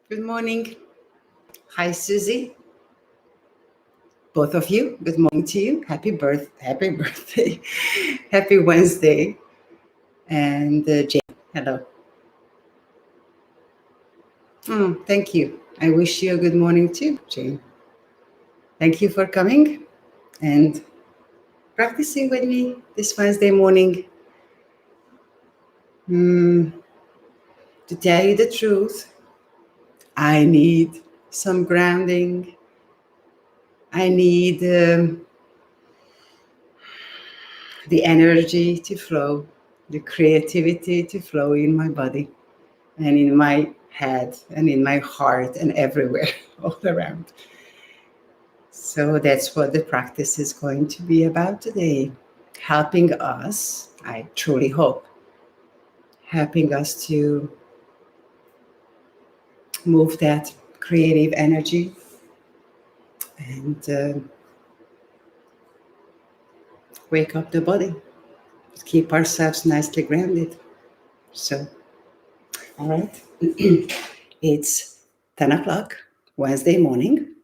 Good morning. Hi, Susie. Both of you, good morning to you. Happy birthday. Happy Wednesday. And Jane, hello. Thank you. I wish you a good morning too, Jane. Thank you for coming and practicing with me this Wednesday morning. To tell you the truth, I need some grounding. I need the energy to flow, the creativity to flow in my body and in my head and in my heart and everywhere, all around. So that's what the practice is going to be about today. Helping us, I truly hope, helping us to move that creative energy and wake up the body, keep ourselves nicely grounded. So, all right, it's 10 o'clock Wednesday morning,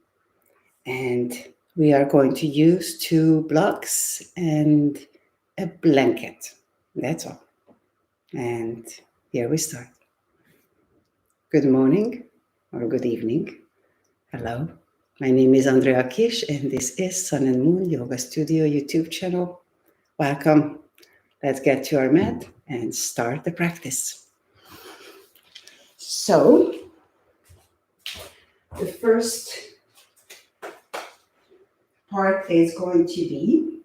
and we are going to use 2 blocks and a blanket. That's all. And here we start. Good morning or good evening. Hello. My name is Andrea and this is Sun and Moon Yoga Studio YouTube channel. Welcome. Let's get to our mat and start the practice. So, the first part is going to be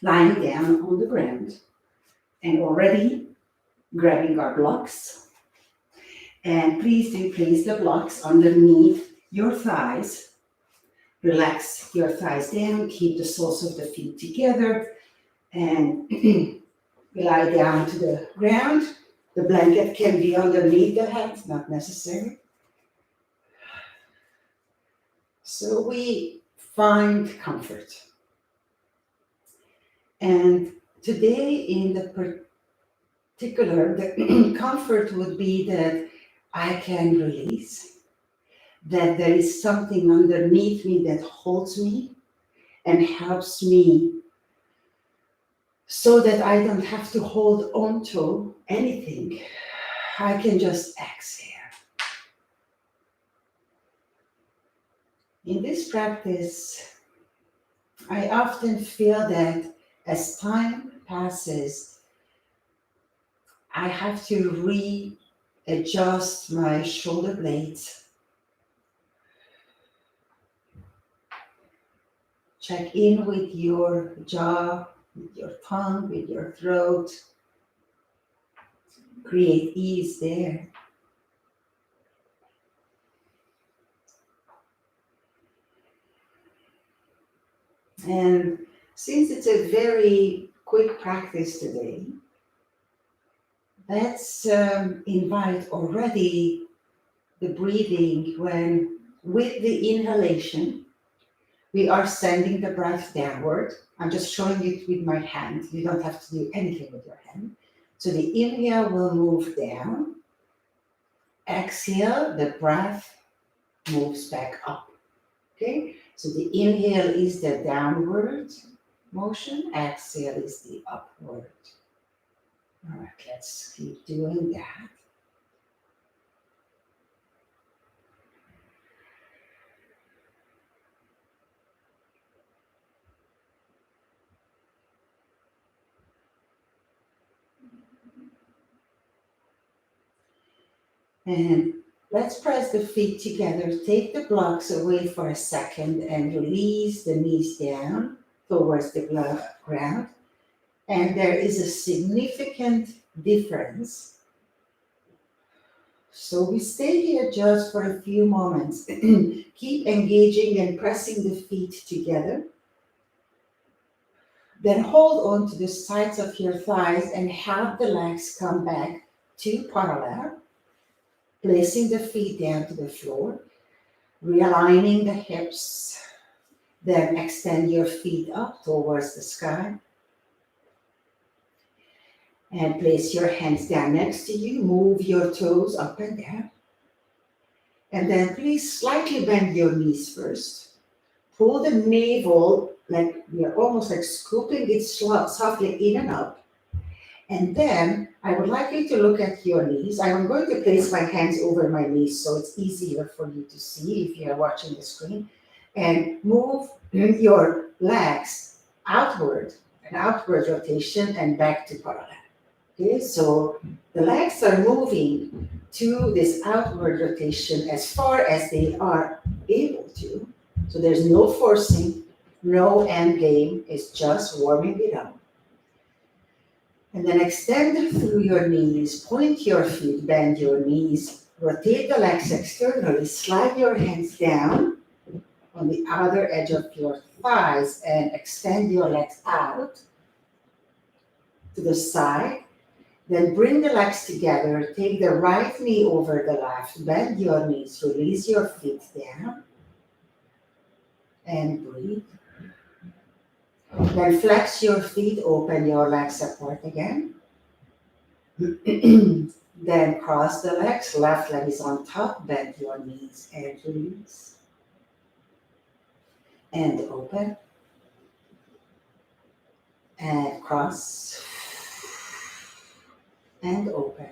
lying down on the ground and already grabbing our blocks. And please do place the blocks underneath your thighs. Relax your thighs down, keep the soles of the feet together, and lie down to the ground. The blanket can be underneath the head, not necessary. So we find comfort. And today in the particular, the comfort would be that I can release, that there is something underneath me that holds me and helps me so that I don't have to hold on to anything. I can just exhale. In this practice, I often feel that as time passes, I have to readjust my shoulder blades. Check in with your jaw, with your tongue, with your throat. Create ease there. And since it's a very quick practice today, let's invite already the breathing when, with the inhalation, we are sending the breath downward. I'm just showing it with my hand. You don't have to do anything with your hand. So the inhale will move down. Exhale, the breath moves back up. Okay? So the inhale is the downward motion. Exhale is the upward. All right, let's keep doing that. And let's press the feet together. Take the blocks away for a second and release the knees down towards the ground. And there is a significant difference. So we stay here just for a few moments. Keep engaging and pressing the feet together. Then hold on to the sides of your thighs and have the legs come back to parallel. Placing the feet down to the floor, realigning the hips, then extend your feet up towards the sky. And place your hands down next to you, move your toes up and down. And then please slightly bend your knees first. Pull the navel like you're almost like scooping it softly in and up. And then I would like you to look at your knees. I'm going to place my hands over my knees so it's easier for you to see if you're watching the screen. And move your legs outward, an outward rotation and back to parallel. Okay, so the legs are moving to this outward rotation as far as they are able to. So there's no forcing, no end game, it's just warming it up. And then extend through your knees, point your feet, bend your knees, rotate the legs externally, slide your hands down on the outer edge of your thighs and extend your legs out to the side. Then bring the legs together, take the right knee over the left, bend your knees, release your feet down, and breathe. Then flex your feet, open your legs apart again. Then cross the legs, left leg is on top, bend your knees and release. And open. And cross. And open.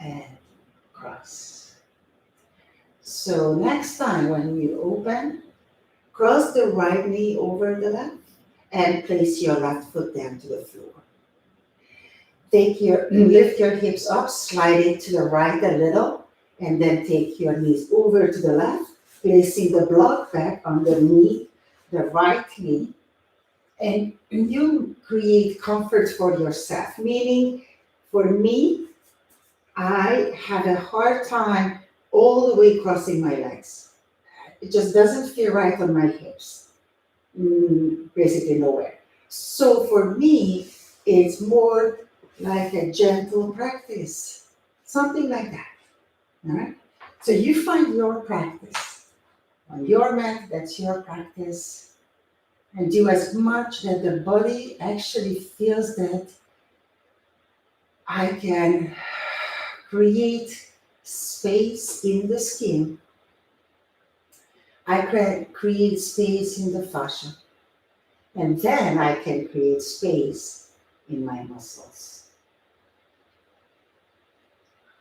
And cross. So next time when you open, cross the right knee over the left and place your left foot down to the floor. Lift your hips up, slide it to the right a little, and then take your knees over to the left, placing the block back underneath the right knee. And you create comfort for yourself, meaning for me, I have a hard time all the way crossing my legs. It just doesn't feel right on my hips, basically nowhere. So for me, it's more like a gentle practice, something like that. All right? So you find your practice on your mat, that's your practice, and do as much that the body actually feels that I can create space in the skin. I can create space in the fascia. And then I can create space in my muscles.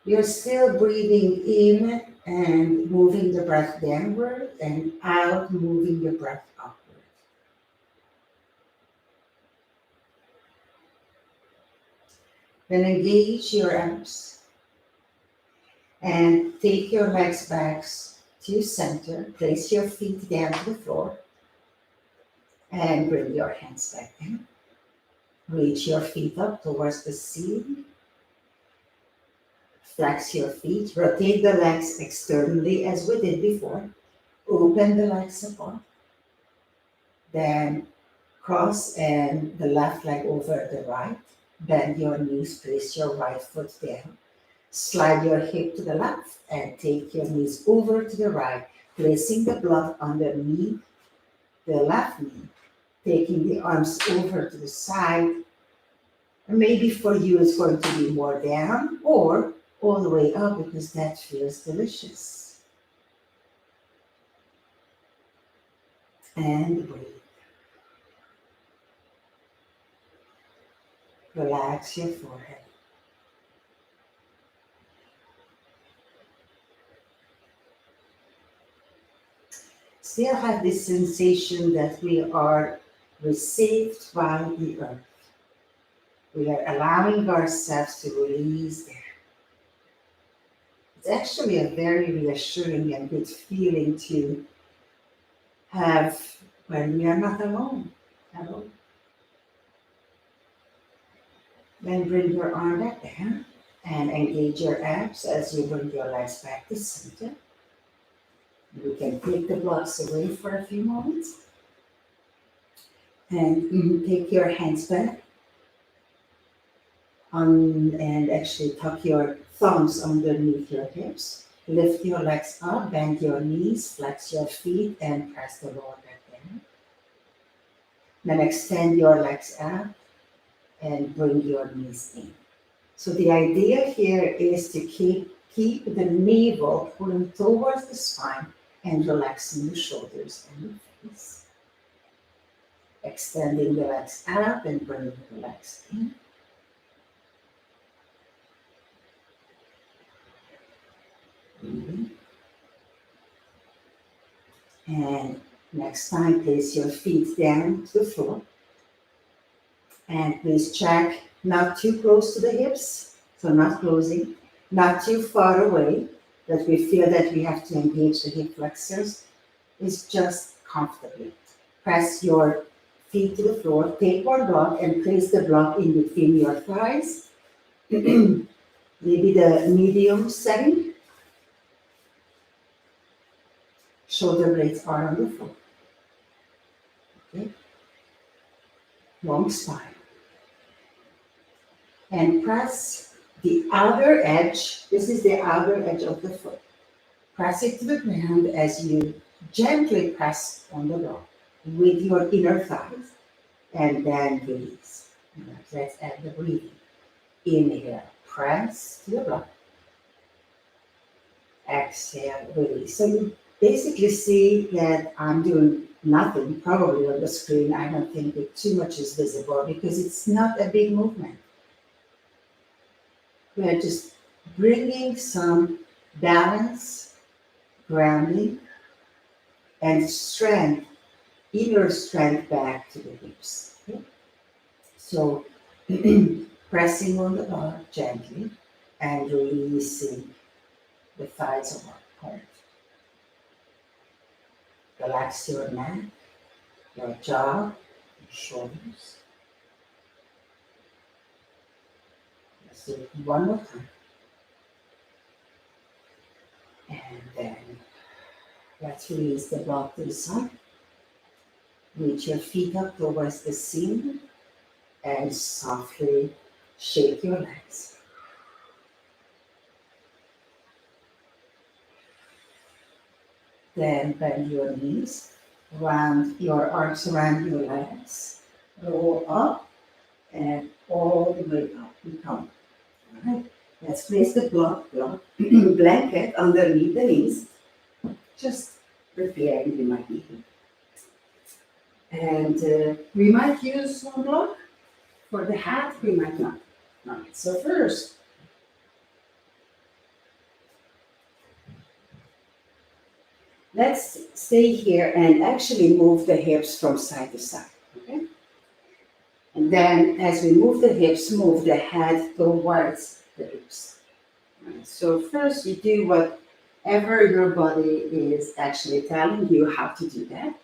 You're still breathing in and moving the breath downward and out, moving the breath upward. Then engage your abs and take your legs back to center. Place your feet down to the floor and bring your hands back down. Reach your feet up towards the ceiling. Flex your feet, rotate the legs externally as we did before. Open the legs apart. Then cross and the left leg over the right. Bend your knees, place your right foot down. Slide your hip to the left and take your knees over to the right, placing the block underneath the left knee. Taking the arms over to the side. And maybe for you it's going to be more down or all the way up because that feels delicious. And breathe. Relax your forehead. Still have this sensation that we are received by the earth. We are allowing ourselves to release there. It's actually a very reassuring and good feeling to have when we are not alone at all. Then bring your arm back down and engage your abs as you bring your legs back to center. You can take the blocks away for a few moments. And take your hands back and actually tuck your thumbs underneath your hips. Lift your legs up, bend your knees, flex your feet, and press the lower back down. Then extend your legs out and bring your knees in. So the idea here is to keep Keep the navel pulling towards the spine and relaxing the shoulders and the face. Extending the legs up and bringing the legs in. Breathing. And next time, place your feet down to the floor. And please check not too close to the hips, so not closing, not too far away, that we feel that we have to engage the hip flexors. It's just comfortably. Press your feet to the floor, take one block and place the block in between your thighs. Maybe the medium setting. Shoulder blades are on the floor. Okay. Long spine. And press the outer edge. This is the outer edge of the foot. Press it to the ground as you gently press on the block with your inner thighs. And then release. Let's add the breathing. Inhale, press to the block. Exhale, release. So you basically see that I'm doing nothing probably on the screen. I don't think that too much is visible because it's not a big movement. We're just bringing some balance, grounding, and strength, inner strength back to the hips. Okay? So pressing on the bar gently and releasing the thighs apart. Relax your neck, your jaw, your shoulders. Let's do it one more time. And then let's release the block to the side. Reach your feet up towards the ceiling and softly shake your legs. Then bend your knees, round your arms around your legs, roll up and all the way up and come. All right, let's place the blanket underneath the knees, just preparing the might need. And we might use one block for the hat, we might not. All right, so first, let's stay here and actually move the hips from side to side, okay? And then as we move the hips, move the head towards the hips. Right, so first you do whatever your body is actually telling you how to do that.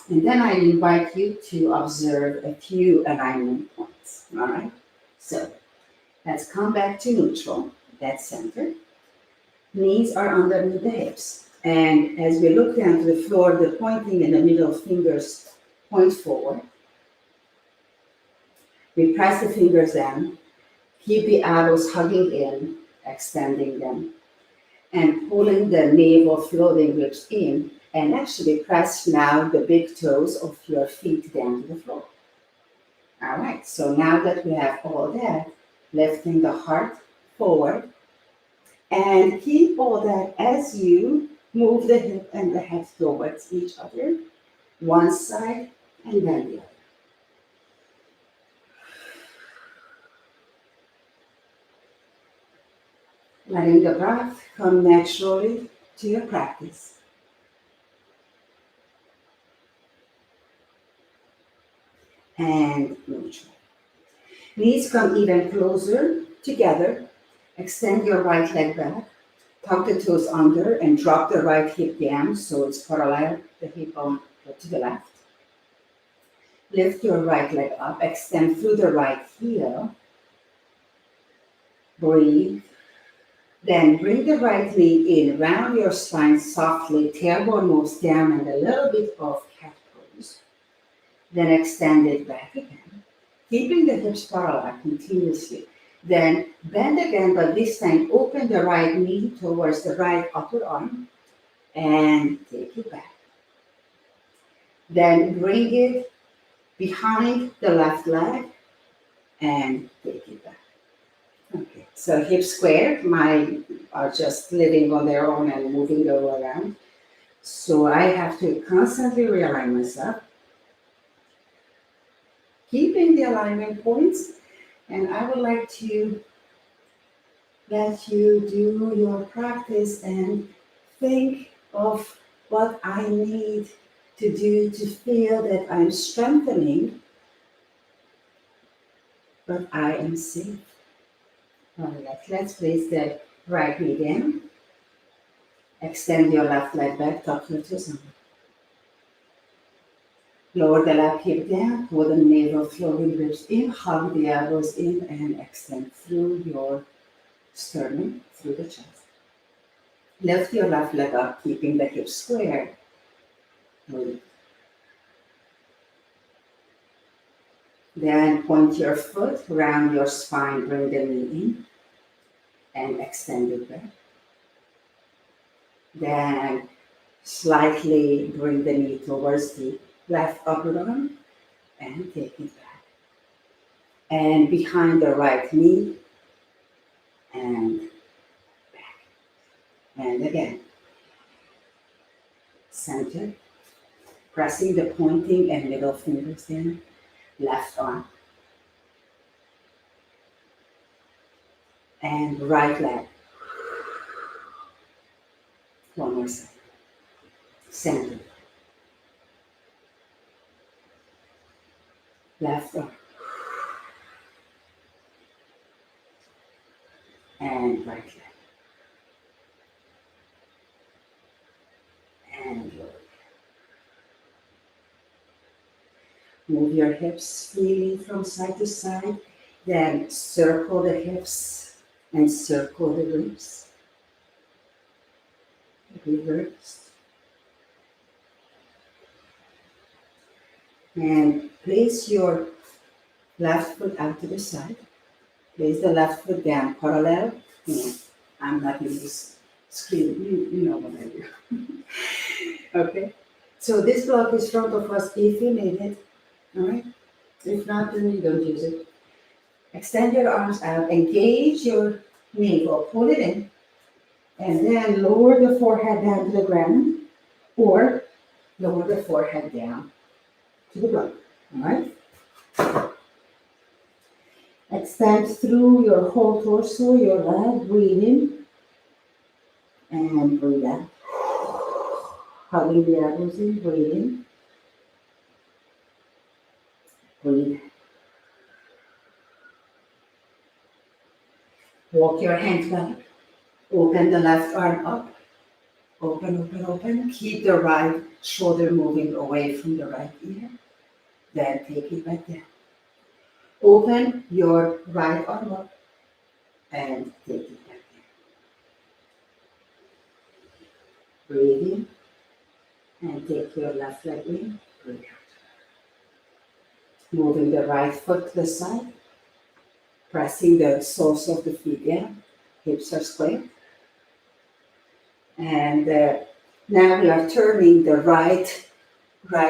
And then I invite you to observe a few alignment points, all right? So let's come back to neutral, dead center. Knees are underneath the hips. And as we look down to the floor, the pointing and the middle fingers point forward. We press the fingers down, keep the elbows hugging in, extending them, and pulling the navel floating ribs in, and actually press now the big toes of your feet down to the floor. All right, so now that we have all that, lifting the heart forward, and keep all that as you move the hip and the head towards each other, one side and then the other. Letting the breath come naturally to your practice. And neutral. Knees come even closer together. Extend your right leg back. Tuck the toes under and drop the right hip down so it's parallel the hip bone to the left. Lift your right leg up. Extend through the right heel. Breathe. Then bring the right knee in, round your spine softly, tailbone moves down and a little bit of cat pose. Then extend it back again, keeping the hips parallel continuously. Then bend again, but this time open the right knee towards the right upper arm and take it back. Then bring it behind the left leg and take it back. Okay, So hip square, mine are just living on their own and moving all around. So I have to constantly realign myself, keeping the alignment points. And I would like to let you do your practice and think of what I need to do to feel that I'm strengthening, but I am safe. All right, let's place the right knee down. Extend your left leg back, tuck your toes on. Lower the left hip down, pull the navel flowing ribs in, hug the elbows in, and extend through your sternum, through the chest. Lift your left leg up, keeping the hips square. Breathe. Then point your foot around your spine, bring the knee in, and extend it back. Then slightly bring the knee towards the left upper arm and take it back. And behind the right knee and back. And again. Center. Pressing the pointing and middle fingers in. Left arm. And right leg. One more side. Center. Left arm. And right leg. And lower. Move your hips freely from side to side. Then circle the hips and circle the ribs. Reverse. And place your left foot out to the side. Place the left foot down parallel. I'm not in this screen. You know what I do. Okay. So this block is front of us if you need it. All right. If not, then you don't use it. Extend your arms out. Engage your navel. Pull it in. And then lower the forehead down to the ground. Or lower the forehead down to the ground. All right. Extend through your whole torso, your leg, breathe in and breathe out. Hugging the elbows in, breathe in. Breathe. Walk your hands back. Open the left arm up. Open, open, open. Keep the right shoulder moving away from the right ear. Then take it back down. Open your right arm up and take it back down. Breathe in and take your left leg in. Breathe out. Moving the right foot to the side. Pressing the soles of the feet down. Hips are square. And now we are turning the right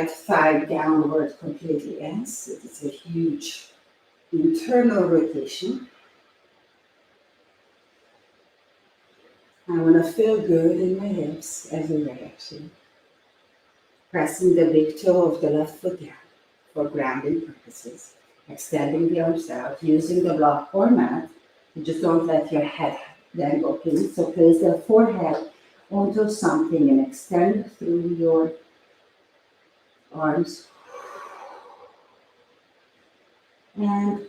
thigh downward completely. Yes, it is a huge internal rotation. I want to feel good in my hips everywhere actually. Pressing the big toe of the left foot down for grounding purposes. Extending the arms out, using the block or mat. You just don't let your head then go, please. So place the forehead onto something and extend through your arms. And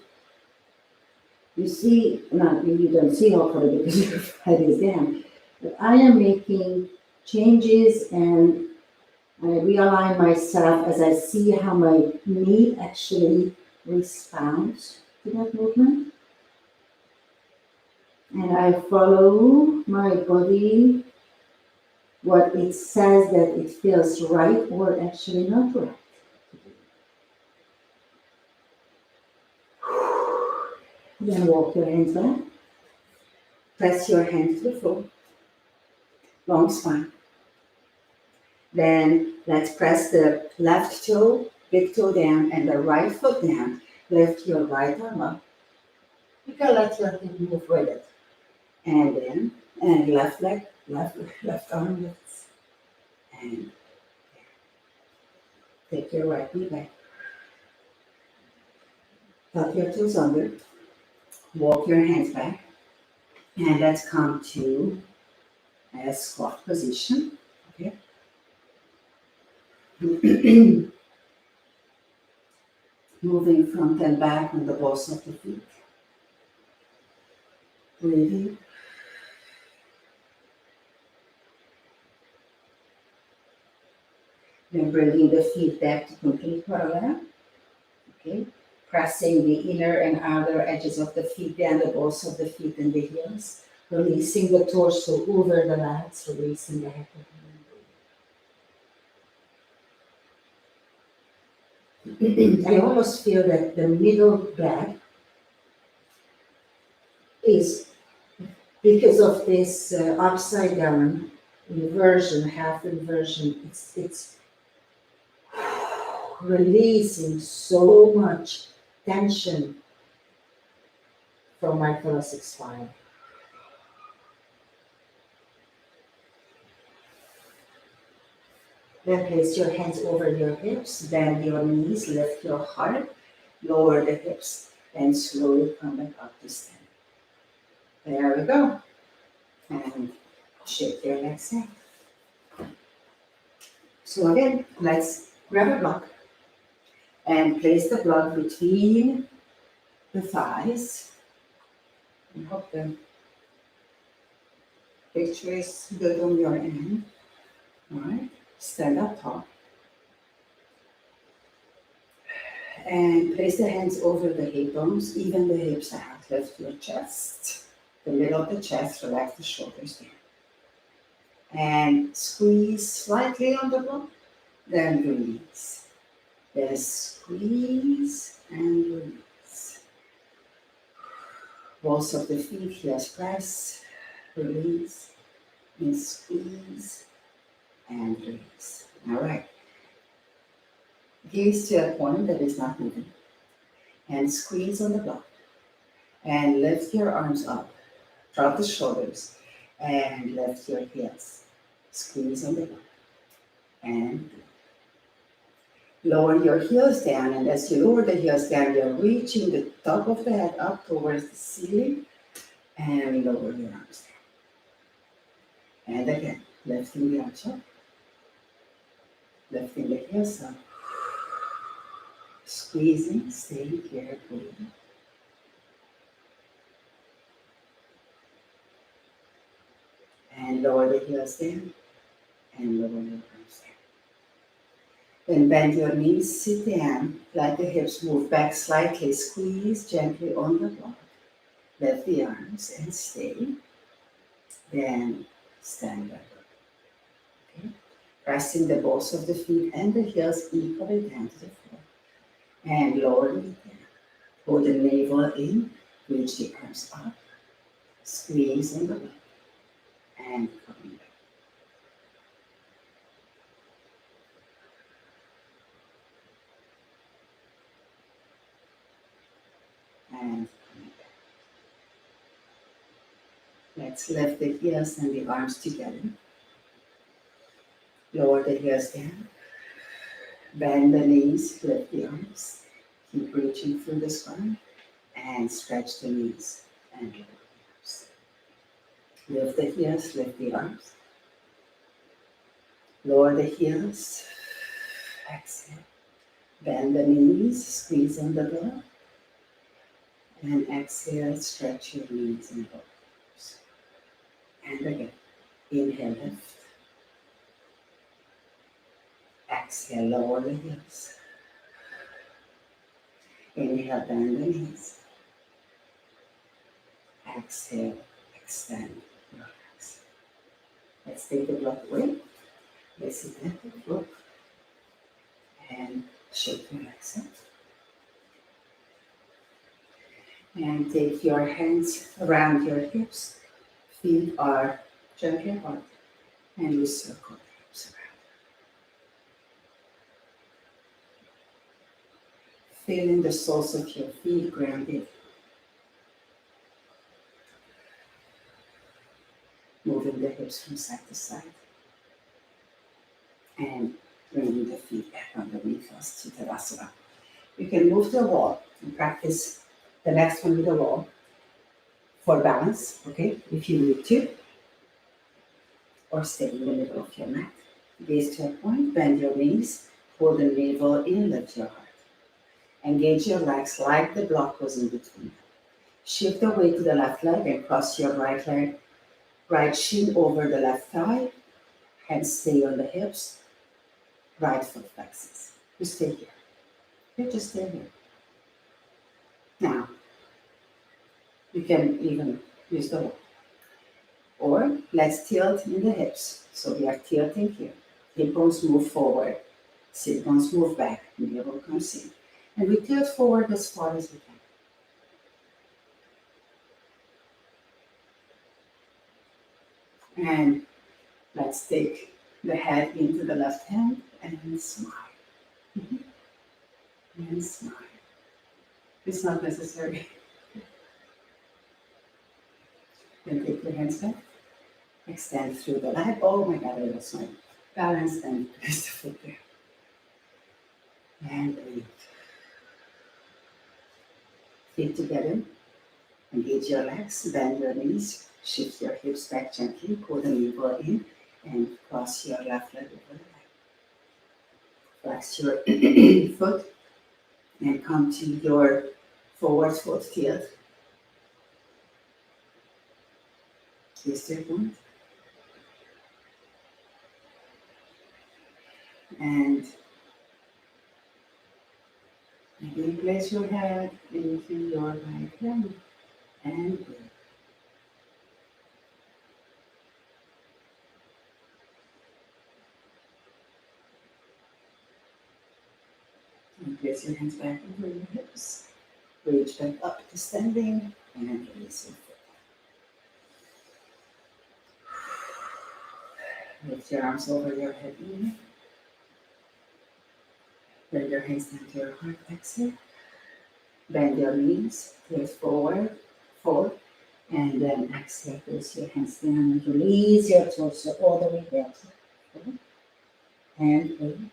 you see, you don't see hopefully because your head is down, but I am making changes and I realign myself as I see how my knee actually responds to that movement. And I follow my body, what it says that it feels right or actually not right. Then walk your hands back. Press your hands to the floor. Long spine. Then let's press the left toe, big toe down, and the right foot down. Lift your right arm up. You can let your hip move with it. And then, and left leg, left arm lifts. And take your right knee back. Tuck your toes under. Walk your hands back. And let's come to a squat position. Okay. Moving front and back on the balls of the feet. Breathing. Then bringing the feet back to complete parallel. Okay. Pressing the inner and outer edges of the feet down the balls of the feet and the heels. Releasing the torso over the legs, releasing the head. I almost feel that the middle back is, because of this upside down inversion, half inversion, it's releasing so much tension from my thoracic spine. Then place your hands over your hips, bend your knees, lift your heart, lower the hips, and slowly come back up to stand. There we go. And shake your legs out. So again, let's grab a block and place the block between the thighs. I hope the picture is good on your end. All right, stand up tall. And place the hands over the hip bones, even the hips out. Lift your chest, the middle of the chest, relax the shoulders down. And squeeze slightly on the block, then release. Then squeeze and release. Balls of the feet, heels press, release, and squeeze and release. All right. Gaze to a point that is not moving. And squeeze on the block. And lift your arms up. Drop the shoulders. And lift your heels. Squeeze on the block. And lower your heels down. And as you lower the heels down, you're reaching the top of the head up towards the ceiling. And lower your arms down. And again, lifting the arms up. Lifting the heels up. Squeezing, staying here, breathing. And lower the heels down, and lower your arms down. Then bend your knees, sit down, let the hips move back slightly, squeeze gently on the block. Lift the arms and stay. Then stand back up. Okay? Pressing the balls of the feet and the heels equally down to the floor. And lower it down. Pull the navel in, reach the arms up, squeeze on the block. And coming back. And coming back. Let's lift the heels and the arms together. Lower the heels down. Bend the knees, lift the arms. Keep reaching through the spine. And stretch the knees and lower the arms. Lift the heels, lift the arms. Lower the heels. Exhale. Bend the knees, squeeze on the block. And exhale, stretch your knees and lower the arms. And again, inhale, lift. Exhale, lower the heels. Inhale, bend the knees. Exhale, extend your legs. Let's take the block away. Place it at the floor. And shake your legs out. And take your hands around your hips. Feet are gently apart. And you circle the hips around. Feeling the soles of your feet grounded. moving the hips from side to side, and bringing the feet back underneath us to Tadasana. You can move to a wall and practice the next one with a wall for balance, okay, if you need to, or stay in the middle of your mat. Gaze to a point, bend your knees, pull the navel in, lift your heart. Engage your legs like the block was in between. Shift the weight to the left leg and cross your right leg, right shin over the left thigh. Hands stay on the hips, right foot flexes. You stay here. You just stay here. Now, you can even use the wall. Or let's tilt in the hips. So we are tilting here. Hip bones move forward. Sit bones move back. Navel comes in. And we tilt forward as far as we can. And let's take the head into the left hand and smile. And smile. It's not necessary. Then take your hands back. Extend through the leg. Oh my God, I lost my balance and press the foot there. And breathe. Feet together. Engage your legs, bend your knees, shift your hips back gently, pull the navel in, and cross your left leg over the leg. Flex your foot and come to your forward foot tilt. Twist your point. And again, place your head into your right hand and breathe. And place your hands back over your hips. Reach back up to standing and release your foot. Lift your arms over your head. Bring your hands down to your heart. Exhale. Bend your knees. Tilt forward. Forward. And then exhale. Place your hands down and release your torso all the way down. Forward. And breathe.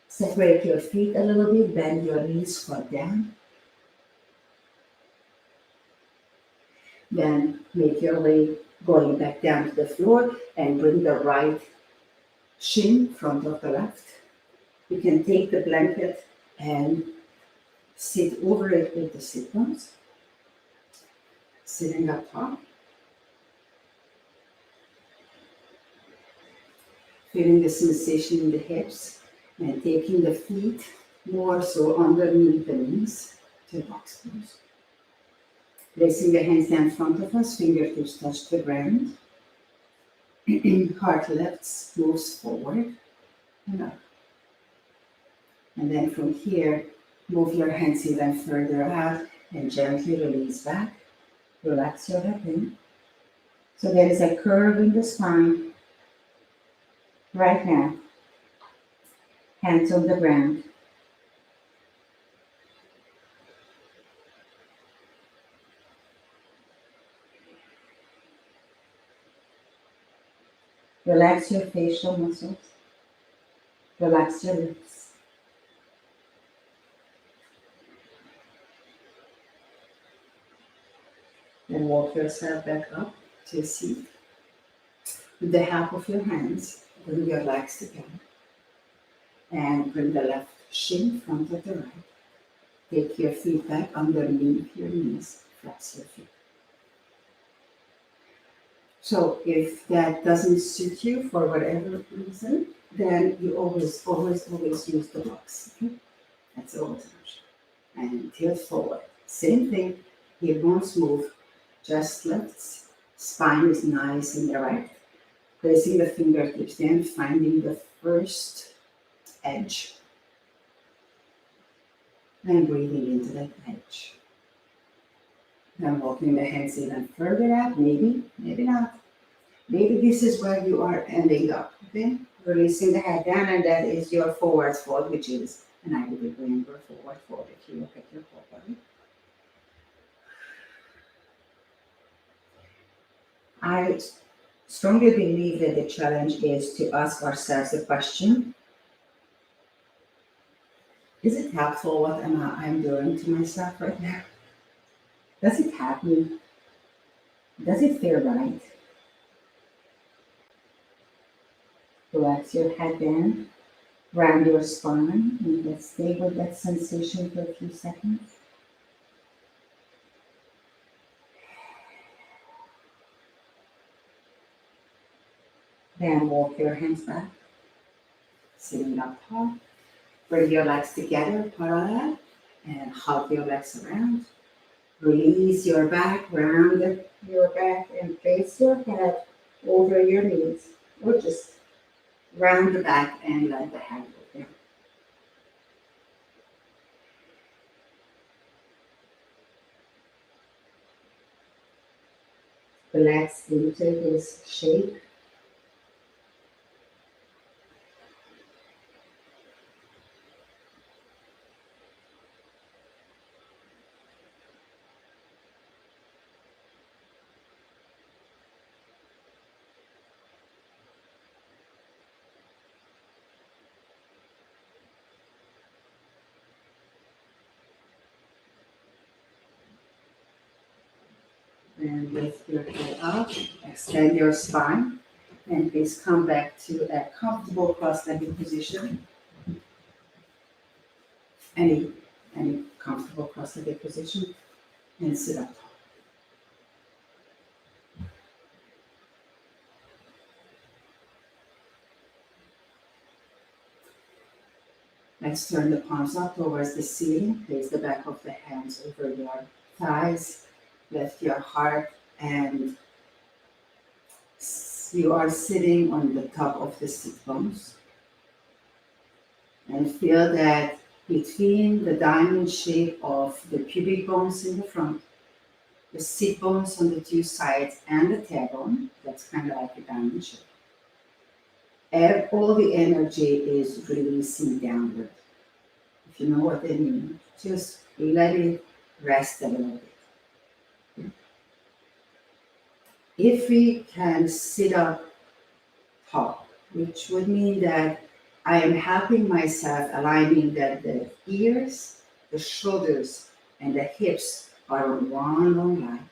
Separate your feet a little bit. Bend your knees, squat down. Then make your way going back down to the floor and bring the right shin in front of the left. You can take the blanket and sit over it with the sit bones. Sitting up top. Feeling the sensation in the hips and taking the feet more so underneath the knees to box pose. Placing the hands down in front of us, fingertips touch the ground. Heart lifts, moves forward and up. And then from here, move your hands even further out and gently release back. Relax your head in. So there is a curve in the spine. Right now, hands on the ground. Relax your facial muscles. Relax your lips. Then walk yourself back up to a seat. With the help of your hands, bring your legs together. And bring the left shin in front of the right. Take your feet back underneath your knees. Flex your feet. So if that doesn't suit you for whatever reason, then you always use the box. Okay? That's all the option. And tilt forward. Same thing. Hip bones move. Just lifts. Spine is nice and erect. Placing the fingertips down, finding the first edge. And breathing into that edge. Then walking the hands even further out, maybe not. Maybe this is where you are ending up, okay? Releasing the head down, and that is your forward fold, which is 90-degree angle forward fold if you look at your whole body. I strongly believe that the challenge is to ask ourselves the question, is it helpful what I'm doing to myself right now? Does it help me? Does it feel right? Relax your head down, round your spine, and let's stay with that sensation for a few seconds. Then walk your hands back, sitting up tall. Bring your legs together, parallel, and hug your legs around. Release your back, round your back, and place your head over your knees, or just round the back and let the head go down. Relax into this shape. And lift your head up, extend your spine, and please come back to a comfortable cross-legged position. Any, any comfortable cross-legged position, and sit up tall. Let's turn the palms up towards the ceiling. Place the back of the hands over your thighs. Lift your heart, and you are sitting on the top of the sit bones. And feel that between the diamond shape of the pubic bones in the front, the sit bones on the two sides, and the tailbone, that's kind of like a diamond shape. And all the energy is releasing downward. If you know what they mean, just let it rest a little bit. If we can sit up tall, which would mean that I am helping myself aligning that the ears, the shoulders, and the hips are on one long line,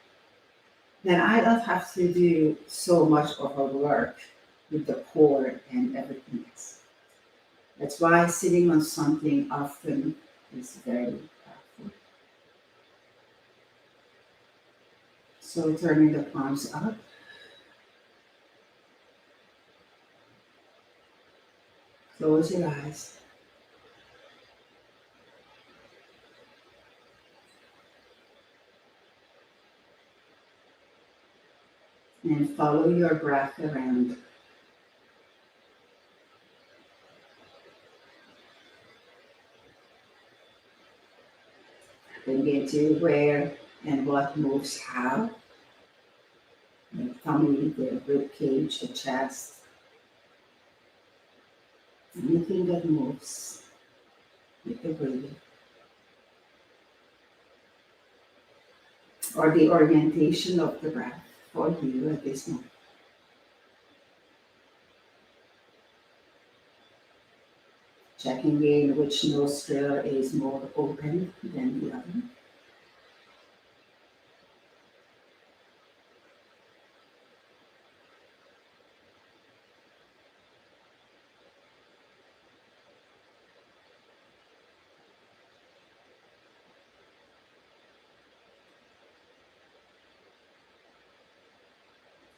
then I don't have to do so much of a work with the core and everything else. That's why sitting on something often is very powerful. So turning the palms up. Close your eyes. And follow your breath around. Then get to where and what moves how. The tummy, the rib cage, the chest. Anything that moves with the breathing. Or the orientation of the breath for you at this moment. Checking in which nostril is more open than the other.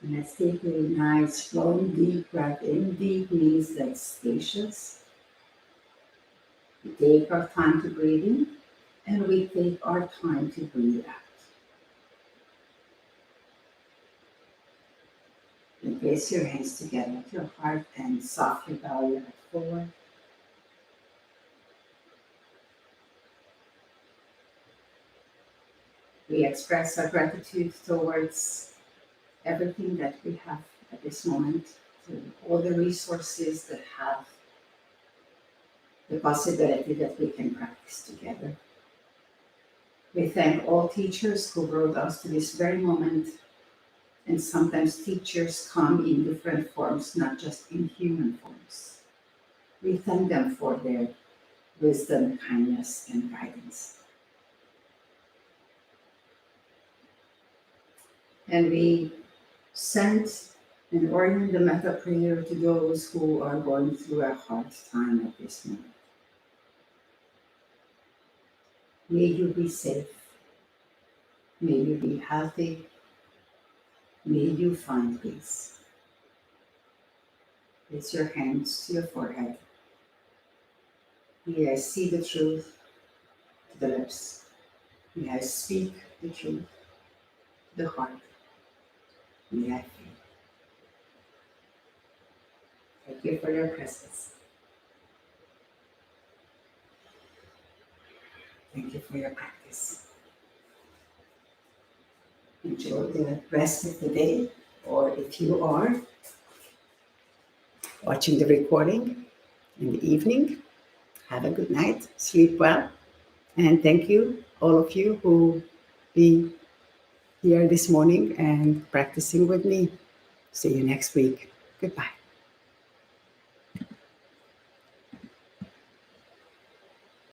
And let's take a nice, flowing, deep breath in. Deep means that's spacious. We take our time to breathe in, and we take our time to breathe out. And place your hands together at your heart and softly bow your head forward. We express our gratitude towards everything that we have at this moment, to all the resources that have the possibility that we can practice together. We thank all teachers who brought us to this very moment, And sometimes teachers come in different forms, not just in human forms. We thank them for their wisdom, kindness, and guidance. And we send and orient the metta prayer to those who are going through a hard time at this moment. May you be safe. May you be healthy. May you find peace. Place your hands to your forehead. May I see the truth to the lips. May I speak the truth to the heart. May I feel. Thank you for your presence. Thank you for your practice. Enjoy the rest of the day, or if you are watching the recording in the evening, have a good night, sleep well, and thank you, all of you who be here this morning and practicing with me. See you next week. Goodbye.